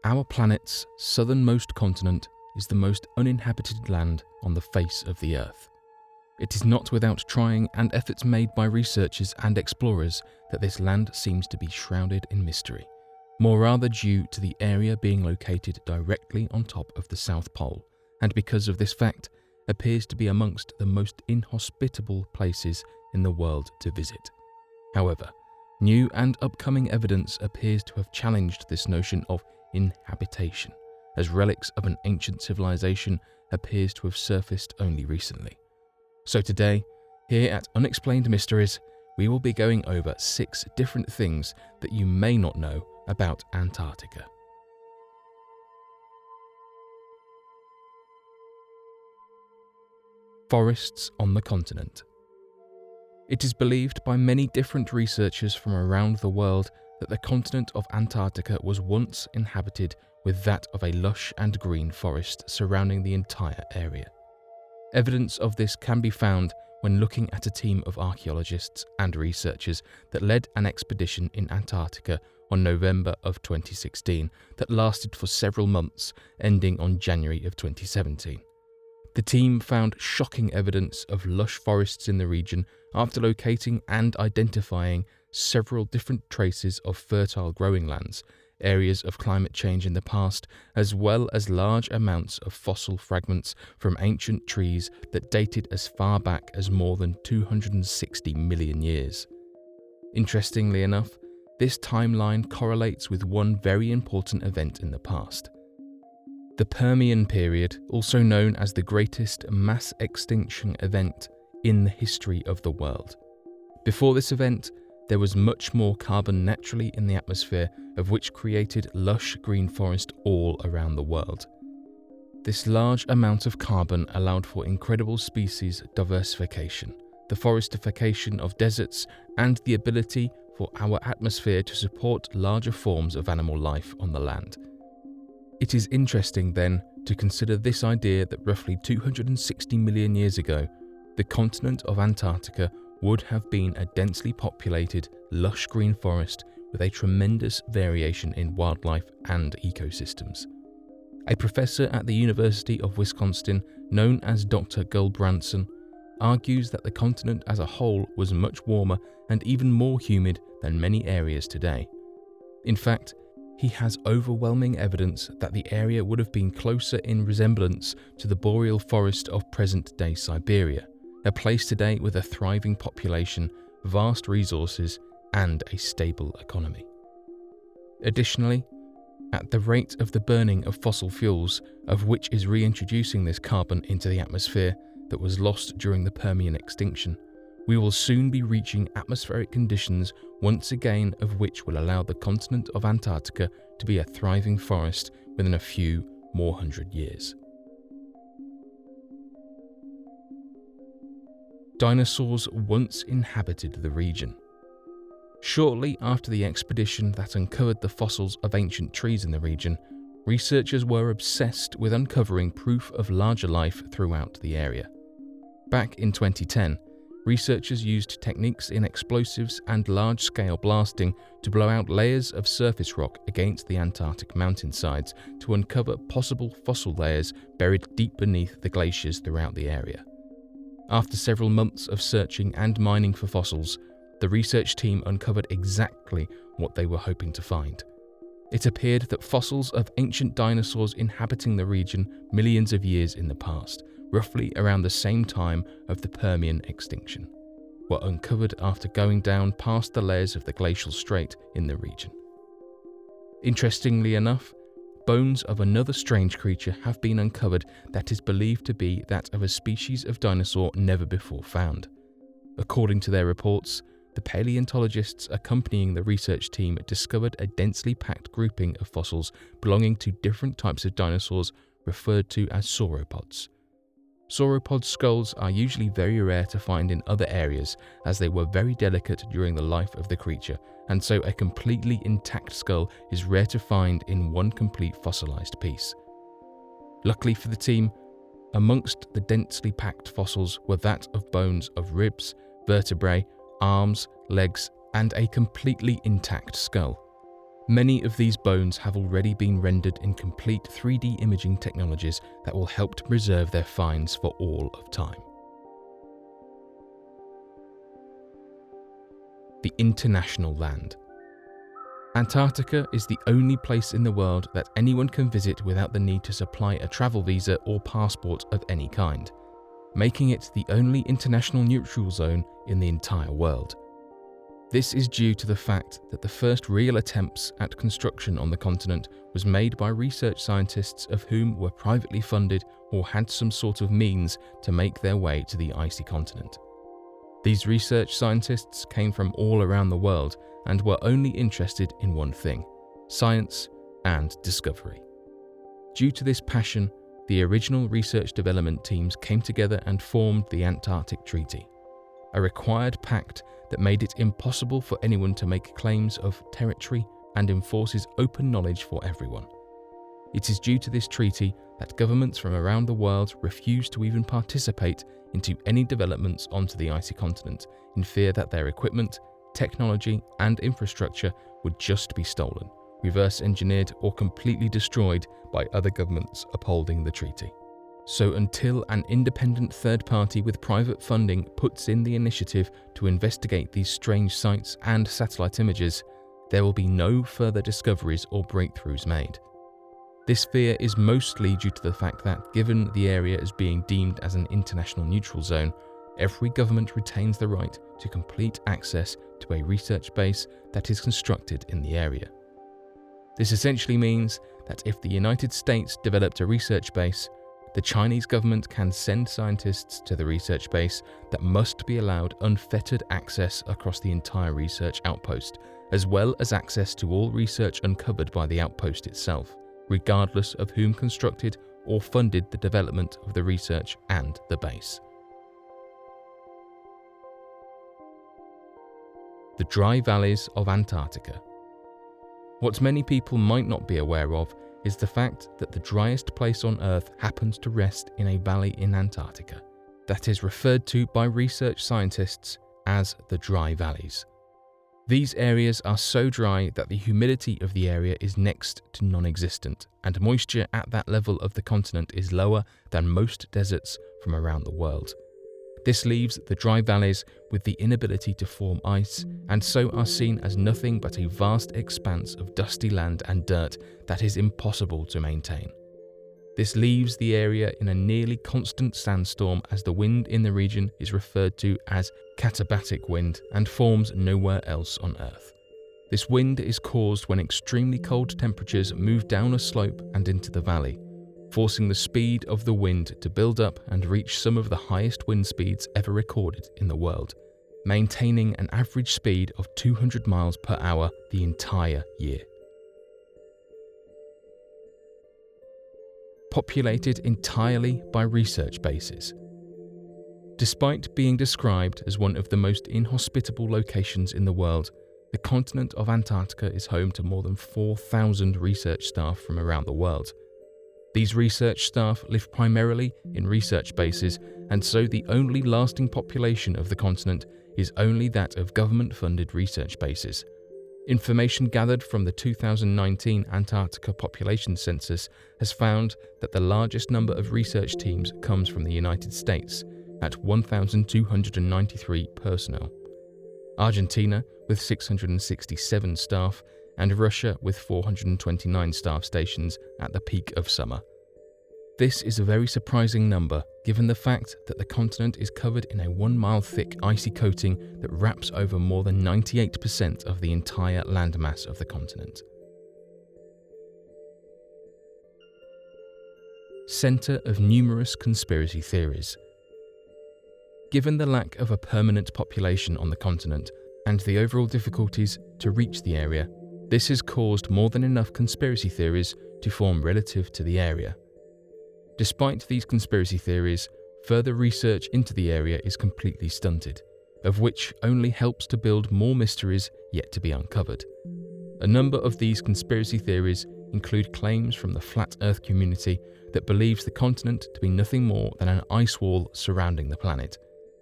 Our planet's southernmost continent is the most uninhabited land on the face of the Earth. It is not without trying and efforts made by researchers and explorers that this land seems to be shrouded in mystery, more rather due to the area being located directly on top of the South Pole, and because of this fact, appears to be amongst the most inhospitable places in the world to visit. However, new and upcoming evidence appears to have challenged this notion of inhabitation, as relics of an ancient civilization appears to have surfaced only recently. So today, here at Unexplained Mysteries, we will be going over 6 different things that you may not know about Antarctica. Forests on the continent. It is believed by many different researchers from around the world that the continent of Antarctica was once inhabited with that of a lush and green forest surrounding the entire area. Evidence of this can be found when looking at a team of archaeologists and researchers that led an expedition in Antarctica on November of 2016 that lasted for several months, ending on January of 2017. The team found shocking evidence of lush forests in the region after locating and identifying several different traces of fertile growing lands, areas of climate change in the past, as well as large amounts of fossil fragments from ancient trees that dated as far back as more than 260 million years. Interestingly enough, this timeline correlates with one very important event in the past. The Permian period, also known as the greatest mass extinction event in the history of the world. Before this event, there was much more carbon naturally in the atmosphere, of which created lush green forest all around the world. This large amount of carbon allowed for incredible species diversification, the forestification of deserts, and the ability for our atmosphere to support larger forms of animal life on the land. It is interesting then to consider this idea that roughly 260 million years ago, the continent of Antarctica would have been a densely populated, lush green forest with a tremendous variation in wildlife and ecosystems. A professor at the University of Wisconsin, known as Dr. Gulbrandsen, argues that the continent as a whole was much warmer and even more humid than many areas today. In fact, he has overwhelming evidence that the area would have been closer in resemblance to the boreal forest of present-day Siberia, a place today with a thriving population, vast resources, and a stable economy. Additionally, at the rate of the burning of fossil fuels, of which is reintroducing this carbon into the atmosphere that was lost during the Permian extinction, we will soon be reaching atmospheric conditions once again of which will allow the continent of Antarctica to be a thriving forest within a few more hundred years. Dinosaurs once inhabited the region. Shortly after the expedition that uncovered the fossils of ancient trees in the region, researchers were obsessed with uncovering proof of larger life throughout the area. Back in 2010, researchers used techniques in explosives and large-scale blasting to blow out layers of surface rock against the Antarctic mountainsides to uncover possible fossil layers buried deep beneath the glaciers throughout the area. After several months of searching and mining for fossils, the research team uncovered exactly what they were hoping to find. It appeared that fossils of ancient dinosaurs inhabiting the region millions of years in the past, roughly around the same time of the Permian extinction, were uncovered after going down past the layers of the glacial strait in the region. Interestingly enough, bones of another strange creature have been uncovered that is believed to be that of a species of dinosaur never before found. According to their reports, the paleontologists accompanying the research team discovered a densely packed grouping of fossils belonging to different types of dinosaurs referred to as sauropods. Sauropod skulls are usually very rare to find in other areas as they were very delicate during the life of the creature, and so a completely intact skull is rare to find in one complete fossilized piece. Luckily for the team, amongst the densely packed fossils were that of bones of ribs, vertebrae, arms, legs, and a completely intact skull. Many of these bones have already been rendered in complete 3D imaging technologies that will help to preserve their finds for all of time. The international land. Antarctica is the only place in the world that anyone can visit without the need to supply a travel visa or passport of any kind, making it the only international neutral zone in the entire world. This is due to the fact that the first real attempts at construction on the continent was made by research scientists of whom were privately funded or had some sort of means to make their way to the icy continent. These research scientists came from all around the world and were only interested in one thing: science and discovery. Due to this passion, the original research development teams came together and formed the Antarctic Treaty, a required pact that made it impossible for anyone to make claims of territory and enforces open knowledge for everyone. It is due to this treaty that governments from around the world refuse to even participate into any developments onto the icy continent in fear that their equipment, technology and infrastructure would just be stolen, reverse engineered or completely destroyed by other governments upholding the treaty. So until an independent third party with private funding puts in the initiative to investigate these strange sights and satellite images, there will be no further discoveries or breakthroughs made. This fear is mostly due to the fact that, given the area as being deemed as an international neutral zone, every government retains the right to complete access to a research base that is constructed in the area. This essentially means that if the United States developed a research base, the Chinese government can send scientists to the research base that must be allowed unfettered access across the entire research outpost, as well as access to all research uncovered by the outpost itself, regardless of whom constructed or funded the development of the research and the base. The dry valleys of Antarctica. What many people might not be aware of is the fact that the driest place on Earth happens to rest in a valley in Antarctica that is referred to by research scientists as the dry valleys. These areas are so dry that the humidity of the area is next to non-existent, and moisture at that level of the continent is lower than most deserts from around the world. This leaves the dry valleys with the inability to form ice, and so are seen as nothing but a vast expanse of dusty land and dirt that is impossible to maintain. This leaves the area in a nearly constant sandstorm, as the wind in the region is referred to as katabatic wind and forms nowhere else on Earth. This wind is caused when extremely cold temperatures move down a slope and into the valley, forcing the speed of the wind to build up and reach some of the highest wind speeds ever recorded in the world, maintaining an average speed of 200 miles per hour the entire year. Populated entirely by research bases. Despite being described as one of the most inhospitable locations in the world, the continent of Antarctica is home to more than 4,000 research staff from around the world. These research staff live primarily in research bases, and so the only lasting population of the continent is only that of government-funded research bases. Information gathered from the 2019 Antarctica population census has found that the largest number of research teams comes from the United States, at 1,293 personnel, Argentina with 667 staff, and Russia with 429 staff stations at the peak of summer. This is a very surprising number, given the fact that the continent is covered in a 1-mile thick icy coating that wraps over more than 98% of the entire landmass of the continent. Center of numerous conspiracy theories. Given the lack of a permanent population on the continent and the overall difficulties to reach the area, this has caused more than enough conspiracy theories to form relative to the area. Despite these conspiracy theories, further research into the area is completely stunted, of which only helps to build more mysteries yet to be uncovered. A number of these conspiracy theories include claims from the Flat Earth community that believes the continent to be nothing more than an ice wall surrounding the planet,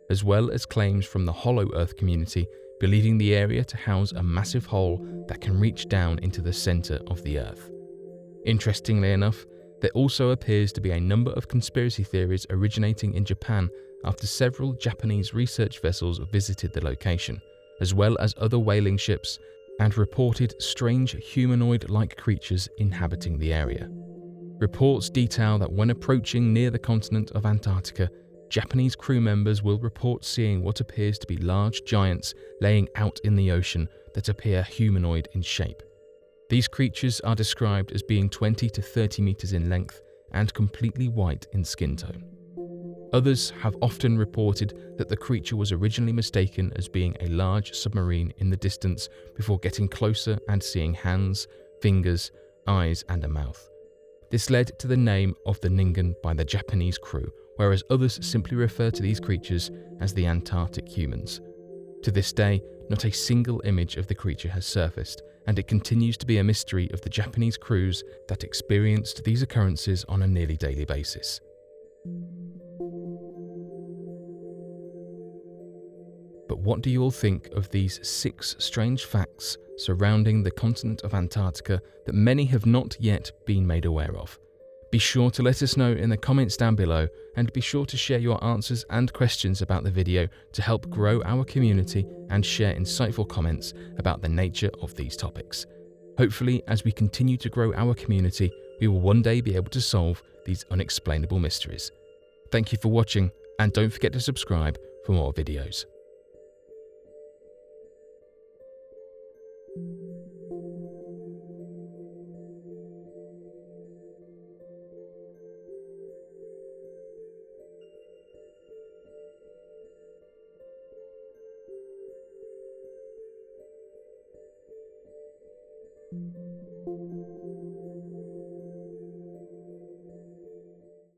as well as claims from the Hollow Earth community believing the area to house a massive hole that can reach down into the center of the Earth. Interestingly enough, there also appears to be a number of conspiracy theories originating in Japan after several Japanese research vessels visited the location, as well as other whaling ships, and reported strange humanoid-like creatures inhabiting the area. Reports detail that when approaching near the continent of Antarctica, Japanese crew members will report seeing what appears to be large giants laying out in the ocean that appear humanoid in shape. These creatures are described as being 20 to 30 meters in length and completely white in skin tone. Others have often reported that the creature was originally mistaken as being a large submarine in the distance before getting closer and seeing hands, fingers, eyes, and a mouth. This led to the name of the Ningen by the Japanese crew, whereas others simply refer to these creatures as the Antarctic humans. To this day, not a single image of the creature has surfaced, and it continues to be a mystery of the Japanese crews that experienced these occurrences on a nearly daily basis. But what do you all think of these 6 strange facts surrounding the continent of Antarctica that many have not yet been made aware of? Be sure to let us know in the comments down below, and be sure to share your answers and questions about the video to help grow our community and share insightful comments about the nature of these topics. Hopefully, as we continue to grow our community, we will one day be able to solve these unexplainable mysteries. Thank you for watching, and don't forget to subscribe for more videos.